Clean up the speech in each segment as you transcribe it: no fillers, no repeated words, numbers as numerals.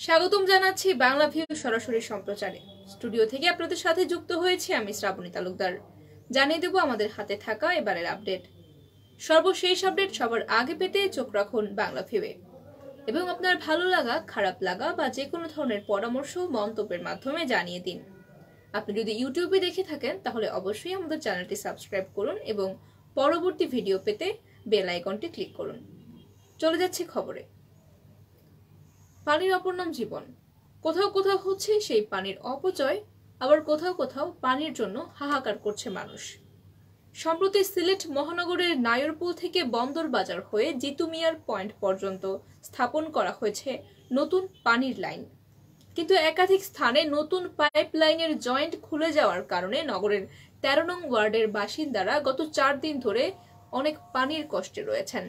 স্বাগতম জানাচ্ছি বাংলাভিউ সরাসরি সম্প্রচারে। স্টুডিও থেকে আপনাদের সাথে যুক্ত হয়েছে আমি শ্রাবণী তালুকদার। জানিয়ে দেব আমাদের হাতে থাকা এবারের আপডেট। সর্বশেষ আপডেট সবার আগে পেতে চোখ রাখুন বাংলাভিউয়ে এবং আপনার ভালো লাগা, খারাপ লাগা বা যে কোনো ধরনের পরামর্শ মন্তব্যের মাধ্যমে জানিয়ে দিন। আপনি যদি ইউটিউবে দেখে থাকেন তাহলে অবশ্যই আমাদের চ্যানেলটি সাবস্ক্রাইব করুন এবং পরবর্তী ভিডিও পেতে বেল আইকনটি ক্লিক করুন। চলে যাচ্ছে খবরে। পানির অপর নাম জীবন। কোথাও কোথাও হচ্ছে সেই পানির অপচয়, আবার কোথাও কোথাও পানির জন্য হাহাকার করছে মানুষ। সম্প্রতি সিলেট মহানগরের নায়রপুল থেকে বন্দর বাজার হয়ে জিতু মিয়ার পয়েন্ট পর্যন্ত স্থাপন করা হয়েছে নতুন পানির লাইন, কিন্তু একাধিক স্থানে নতুন পাইপ লাইনের জয়েন্ট খুলে যাওয়ার কারণে নগরের 13 নং ওয়ার্ডের বাসিন্দারা গত 4 দিন ধরে অনেক পানির কষ্টে রয়েছেন।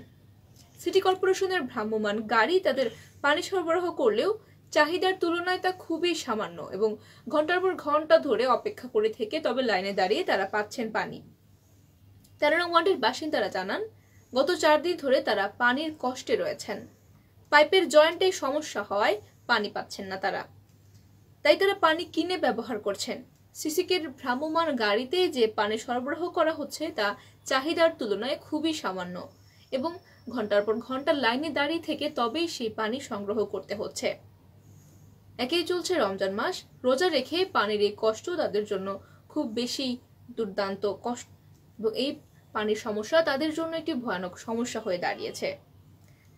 সিটি কর্পোরেশনের ভ্রাম্যমাণ গাড়ি তাদের পানি সরবরাহ করলেও চাহিদার তুলনায় তা খুবই সামান্য এবং ঘন্টার পর ঘন্টা ধরে অপেক্ষা করে থেকে তবে লাইনে দাঁড়িয়ে তারা পাচ্ছেন পানি। 13 নং ওয়ার্ডের বাসিন্দারা জানান, গত 4 দিন ধরে তারা পানির কষ্টে রয়েছেন। পাইপের জয়েন্টে সমস্যা হওয়ায় পানি পাচ্ছেন না তারা, তাই তারা পানি কিনে ব্যবহার করছেন। সিসিকের ভ্রাম্যমাণ গাড়িতে যে পানি সরবরাহ করা হচ্ছে তা চাহিদার তুলনায় খুবই সামান্য এবং ঘন্টার পর ঘন্টা লাইনে দাঁড়িয়ে থেকে তবেই সেই পানি সংগ্রহ করতে হচ্ছে। একেই চলছে রমজান মাস, রোজা রেখে পানির এই কষ্ট তাদের জন্য খুব বেশি দুর্দান্ত কষ্ট এবং এই পানির সমস্যা তাদের জন্য একটি ভয়ানক সমস্যা হয়ে দাঁড়িয়েছে।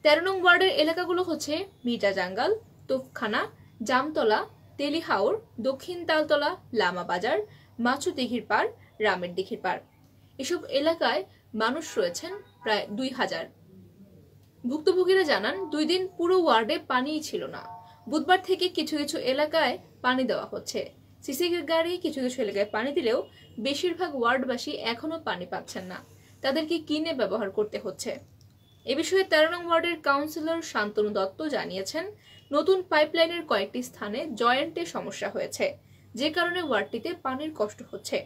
13 নং ওয়ার্ডের এলাকাগুলো হচ্ছে মির্জা জাঙ্গাল, তোপখানা, জামতলা, তেলিহাওর, দক্ষিণ তালতলা, লামা বাজার, মাছু দিঘির পাড়, রামের দিঘির পাড়। এসব এলাকায় মানুষ রয়েছেন প্রায় 2000। ভুক্তভোগীরা জানান, 2 দিন পুরো ওয়ার্ডে পানিই ছিল না। বুধবার থেকে কিছু কিছু এলাকায় পানি দেওয়া হচ্ছে। সিসি গাড়ি কিছু কিছু এলাকায় পানি দিলেও বেশিরভাগ ওয়ার্ডবাসী এখনো পানি পাচ্ছেন না, তাদেরকে কিনে ব্যবহার করতে হচ্ছে। এ বিষয়ে 13 নং ওয়ার্ডের কাউন্সিলর শান্তনু দত্ত জানিয়েছেন, নতুন পাইপলাইনের কয়েকটি স্থানে জয়েন্টে সমস্যা হয়েছে, যে কারণে ওয়ার্ডটিতে পানির কষ্ট হচ্ছে।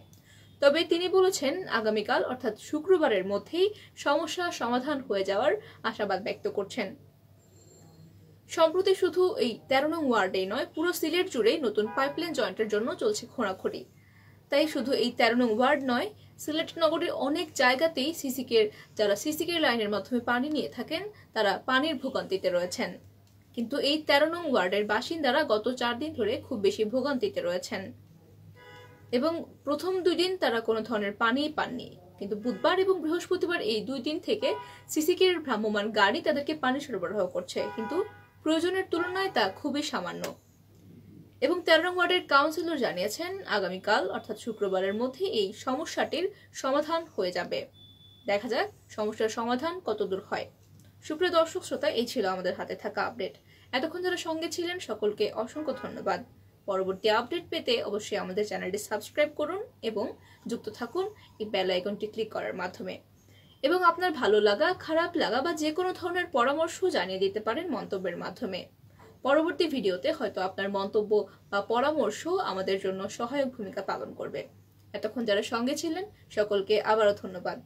তবে তিনি বলেছেন, আগামীকাল অর্থাৎ শুক্রবারের মধ্যেই সমস্যা সমাধান হয়ে যাওয়ার আশাবাদ ব্যক্ত করছেন। সম্প্রতি শুধু এই 13 নং ওয়ার্ডেই নয়, পুরো সিলেট জুড়েই নতুন পাইপলাইন জয়েন্টের জন্য চলছে খোঁড়াখুঁড়ি। তাই শুধু এই 13 নং ওয়ার্ড নয়, সিলেট নগরের অনেক জায়গাতেই যারা সিসিকের লাইনের মাধ্যমে পানি নিয়ে থাকেন তারা পানির ভোগান্তিতে রয়েছেন। কিন্তু এই 13 নং ওয়ার্ডের বাসিন্দারা গত 4 দিন ধরে খুব বেশি ভোগান্তিতে রয়েছেন এবং প্রথম 2 দিন তারা কোনো ধরনের পানিই পাননি, কিন্তু বুধবার এবং বৃহস্পতিবার এই 2 দিন থেকে সিসিকের ভ্রাম্যমাণ গাড়ি তাদেরকে পানি সরবরাহ করছে, কিন্তু প্রয়োজনের তুলনায় তা খুবই সামান্য। এবং 13 নং ওয়ার্ডের কাউন্সিলর জানিয়েছেন, আগামীকাল অর্থাৎ শুক্রবারের মধ্যে এই সমস্যাটির সমাধান হয়ে যাবে। দেখা যাক সমস্যার সমাধান কতদূর হয়। সুপ্রিয় দর্শক শ্রোতা, এই ছিল আমাদের হাতে থাকা আপডেট। এতক্ষণ যারা সঙ্গে ছিলেন সকলকে অসংখ্য ধন্যবাদ। পরবর্তী আপডেট পেতে অবশ্যই আমাদের চ্যানেলটি সাবস্ক্রাইব করুন এবং যুক্ত থাকুন এই বেল আইকনটি ক্লিক করার মাধ্যমে। এবং আপনার ভালো লাগা, খারাপ লাগা বা যে কোনো ধরনের পরামর্শ জানিয়ে দিতে পারেন মন্তব্যের মাধ্যমে। পরবর্তী ভিডিওতে হয়তো আপনার মন্তব্য বা পরামর্শ আমাদের জন্য সহায়ক ভূমিকা পালন করবে। এতক্ষণ যারা সঙ্গে ছিলেন সকলকে আবারও ধন্যবাদ।